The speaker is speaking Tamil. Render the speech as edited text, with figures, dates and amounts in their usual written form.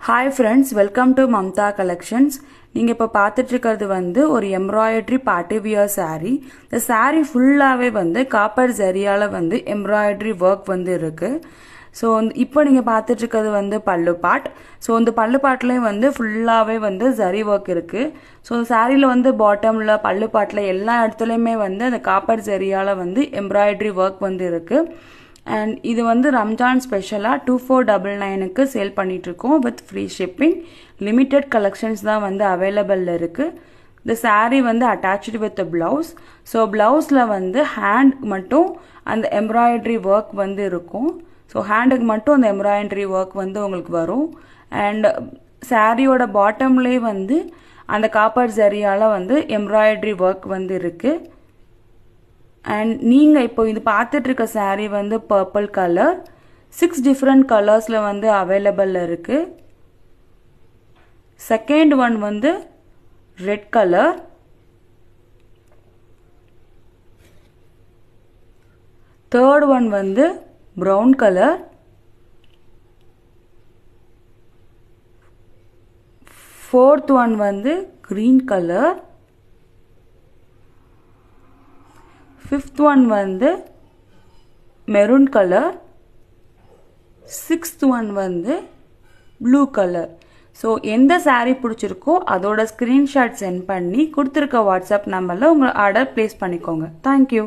Hi friends, welcome to Mamta Collections. நீங்க இப்ப பார்த்துட்டு இருக்கிறது வந்து ஒரு எம்ப்ராய்டரி பார்ட்டி வியர் saree. இந்த saree ஃபுல்லாவே வந்து காப்பர் ஜரியால வந்து எம்ப்ராய்டரி வர்க் வந்து இருக்கு. ஸோ இப்போ நீங்கள் பார்த்துட்டு இருக்கிறது வந்து பல்லு பார்ட். ஸோ இந்த பல்லு பார்ட்லேயும் வந்து ஃபுல்லாகவே வந்து ஜரி ஒர்க் இருக்குது. ஸோ சாரியில் வந்து பாட்டமில் பல்லு பார்ட்டில் எல்லா இடத்துலையுமே வந்து அந்த காப்பர் ஜரியால் வந்து எம்ப்ராய்டரி ஒர்க் வந்து இருக்குது. அண்ட் இது வந்து ரம்ஜான் ஸ்பெஷலாக 2499க்கு சேல் பண்ணிகிட்ருக்கோம் with free shipping. Limited collections தான் வந்து அவைலபிளில் இருக்குது. இந்த சாரீ வந்து அட்டாச்சு வித் ப்ளவுஸ். ஸோ ப்ளவுஸில் வந்து ஹேண்ட் மட்டும் அந்த எம்ப்ராய்டரி ஒர்க் வந்து இருக்கும். ஸோ ஹேண்டுக்கு மட்டும் அந்த எம்ப்ராய்டரி ஒர்க் வந்து உங்களுக்கு வரும். அண்ட் சாரியோட பாட்டம்லேயே வந்து அந்த காப்பர் ஜரியால் வந்து எம்ப்ராய்டரி ஒர்க் வந்து இருக்குது. அண்ட் நீங்கள் இப்போ இது பார்த்துட்டு இருக்க சாரீ வந்து பர்பிள் கலர். 6 டிஃப்ரெண்ட் கலர்ஸில் வந்து அவைலபிளில் இருக்குது. செகண்ட் ஒன் வந்து ரெட் கலர். தேர்ட் ஒன் வந்து ப்ரௌன் கலர். ஃபோர்த் ஒன் வந்து கிரீன் கலர். ஃபிஃப்த் ஒன் வந்து மெரூன் கலர். சிக்ஸ்த் ஒன் வந்து ப்ளூ கலர். ஸோ எந்த சாரீ பிடிச்சிருக்கோ அதோட ஸ்க்ரீன்ஷாட் சென்ட் பண்ணி கொடுத்துருக்க வாட்ஸ்அப் நம்பரில் உங்கள் ஆர்டர் ப்ளேஸ் பண்ணிக்கோங்க. தேங்க்யூ.